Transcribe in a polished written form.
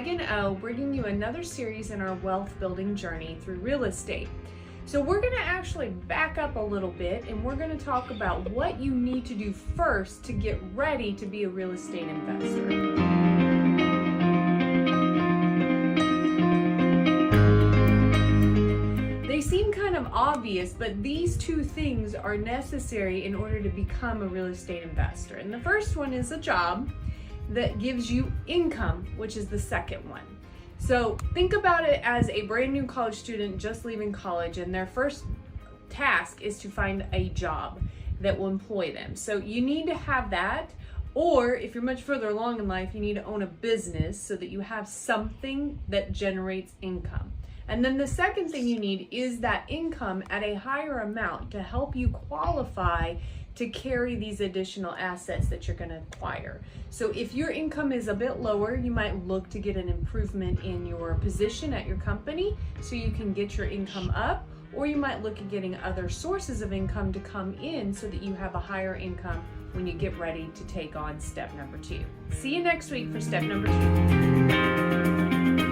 Megan O, bringing you another series in our wealth building journey through real estate. So we're going to actually back up a little bit and we're going to talk about what you need to do first to get ready to be a real estate investor. They seem kind of obvious, but these two things are necessary in order to become a real estate investor. And the first one is a job that gives you income, which is the second one. So think about it as a brand new college student just leaving college, and their first task is to find a job that will employ them. So you need to have that, or if you're much further along in life, you need to own a business so that you have something that generates income. And then the second thing you need is that income at a higher amount to help you qualify to carry these additional assets that you're going to acquire. So if your income is a bit lower, you might look to get an improvement in your position at your company so you can get your income up, or you might look at getting other sources of income to come in so that you have a higher income when you get ready to take on step number 2. See you next week for step number 2.